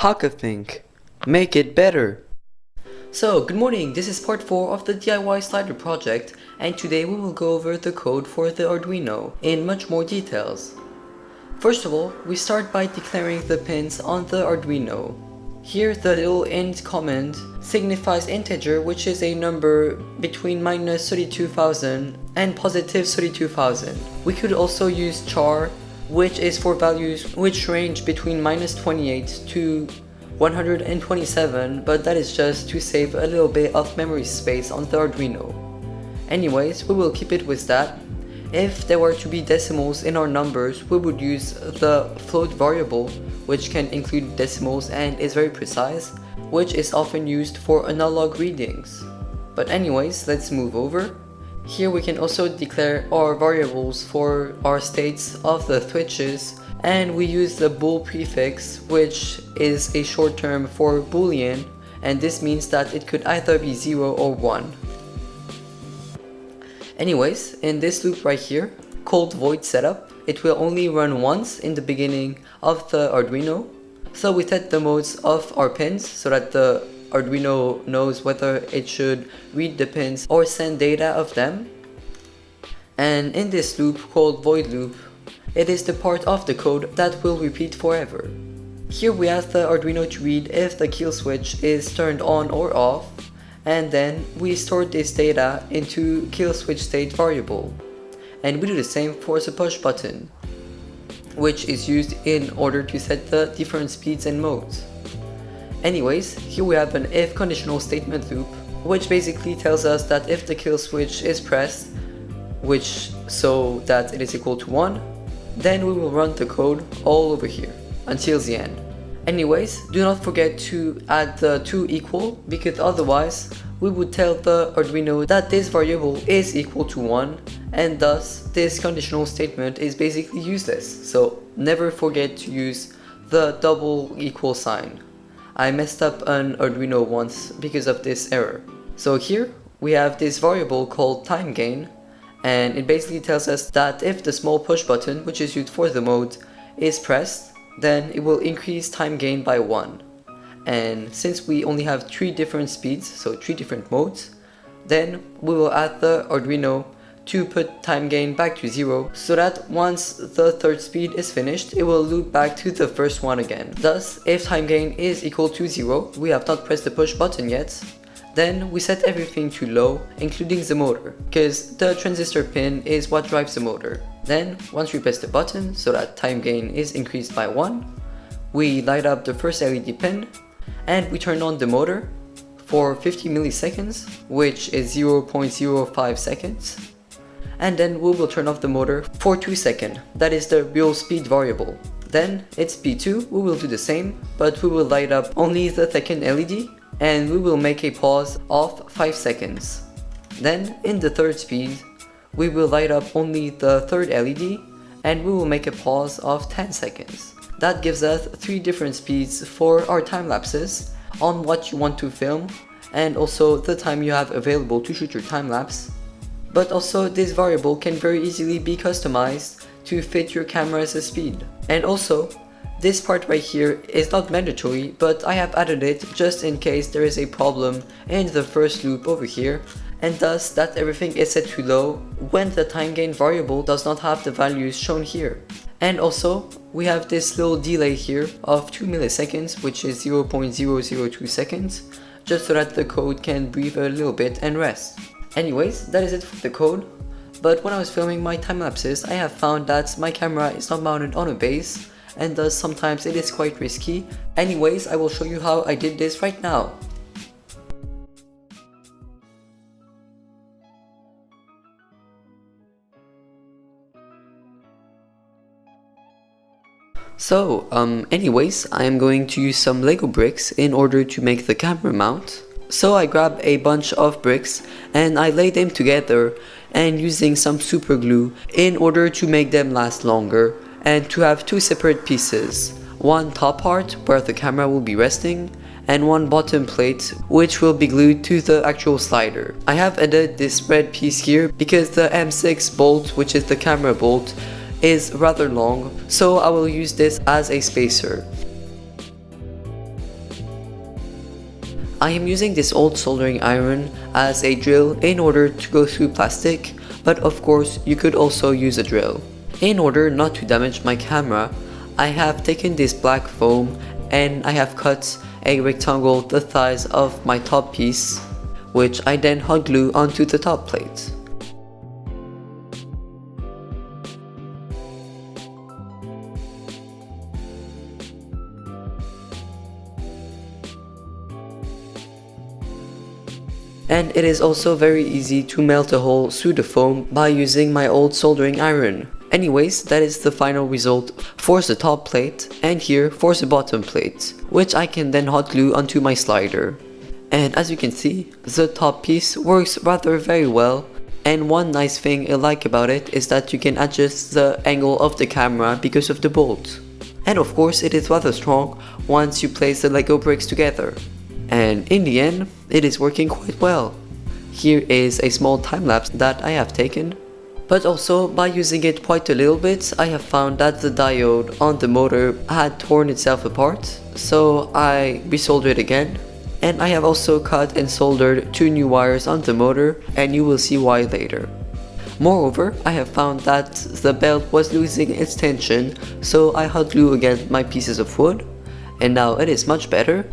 Think. Make it better. So, good morning, this is part 4 of the DIY slider project, and today we will go over the code for the Arduino in much more details. First of all, we start by declaring the pins on the Arduino. Here the little int command signifies integer, which is a number between minus 32,000 and positive 32,000. We could also use char, which is for values which range between minus 28 to 127, but that is just to save a little bit of memory space on the Arduino. Anyways, we will keep it with that. If there were to be decimals in our numbers, we would use the float variable, which can include decimals and is very precise, which is often used for analog readings. But anyways, let's move over. Here we can also declare our variables for our states of the switches, and we use the bool prefix, which is a short term for boolean, and this means that it could either be 0 or 1. Anyways, in this loop right here, called void setup, it will only run once in the beginning of the Arduino. So we set the modes of our pins so that the Arduino knows whether it should read the pins or send data of them. And in this loop called void loop, it is the part of the code that will repeat forever. Here we ask the Arduino to read if the kill switch is turned on or off, and then we store this data into kill switch state variable. And we do the same for the push button, which is used in order to set the different speeds and modes. Anyways, here we have an if conditional statement loop, which basically tells us that if the kill switch is pressed, which so that it is equal to 1, then we will run the code all over here until the end. Anyways, do not forget to add the to equal, because otherwise we would tell the Arduino that this variable is equal to 1, and thus this conditional statement is basically useless. So never forget to use the double equal sign. I messed up an Arduino once because of this error. So here we have this variable called time gain, and it basically tells us that if the small push button, which is used for the mode, is pressed, then it will increase time gain by 1. And since we only have 3 different speeds, so 3 different modes, then we will add the Arduino to put time gain back to 0, so that once the third speed is finished, it will loop back to the first one again. Thus, if time gain is equal to 0, we have not pressed the push button yet, then we set everything to low, including the motor, because the transistor pin is what drives the motor. Then, once we press the button so that time gain is increased by 1, we light up the first LED pin, and we turn on the motor for 50 milliseconds, which is 0.05 seconds. And then we will turn off the motor for 2 seconds, that is the real speed variable. Then it's P2, we will do the same, but we will light up only the second LED, and we will make a pause of 5 seconds. Then in the third speed, we will light up only the third LED, and we will make a pause of 10 seconds. That gives us 3 different speeds for our time lapses on what you want to film, and also the time you have available to shoot your time lapse. But also this variable can very easily be customized to fit your camera's speed. And also, this part right here is not mandatory, but I have added it just in case there is a problem in the first loop over here, and thus that everything is set to low when the time gain variable does not have the values shown here. And also, we have this little delay here of 2 milliseconds, which is 0.002 seconds, just so that the code can breathe a little bit and rest. Anyways, that is it for the code. But when I was filming my time lapses, I have found that my camera is not mounted on a base, and thus sometimes it is quite risky. Anyways, I will show you how I did this right now. So, anyways, I am going to use some Lego bricks in order to make the camera mount. So I grabbed a bunch of bricks and I laid them together, and using some super glue in order to make them last longer and to have 2 separate pieces. One top part where the camera will be resting, and one bottom plate which will be glued to the actual slider. I have added this red piece here because the M6 bolt, which is the camera bolt, is rather long, so I will use this as a spacer. I am using this old soldering iron as a drill in order to go through plastic, but of course you could also use a drill. In order not to damage my camera, I have taken this black foam and I have cut a rectangle the size of my top piece, which I then hot glue onto the top plate. And it is also very easy to melt a hole through the foam by using my old soldering iron. Anyways, that is the final result for the top plate, and here for the bottom plate, which I can then hot glue onto my slider. And as you can see, the top piece works rather very well, and one nice thing I like about it is that you can adjust the angle of the camera because of the bolt. And of course it is rather strong once you place the Lego bricks together. And in the end, it is working quite well. Here is a small time lapse that I have taken. But also, by using it quite a little bit, I have found that the diode on the motor had torn itself apart, so I resoldered it again. And I have also cut and soldered 2 new wires on the motor, and you will see why later. Moreover, I have found that the belt was losing its tension, so I hot glue again my pieces of wood, and now it is much better.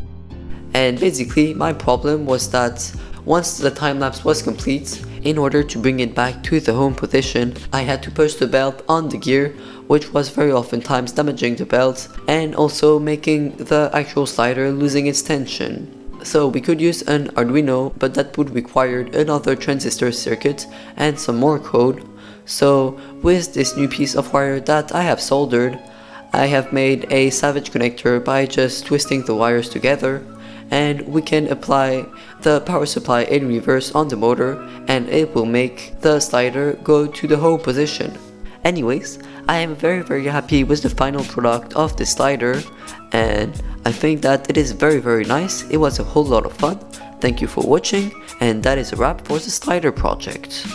And basically, my problem was that once the time lapse was complete, in order to bring it back to the home position, I had to push the belt on the gear, which was very oftentimes damaging the belt and also making the actual slider losing its tension. So we could use an Arduino, but that would require another transistor circuit and some more code. So with this new piece of wire that I have soldered, I have made a savage connector by just twisting the wires together, and we can apply the power supply in reverse on the motor and it will make the slider go to the home position. Anyways, I am very happy with the final product of this slider, and I think that it is very nice. It was a whole lot of fun. Thank you for watching, and that is a wrap for the slider project.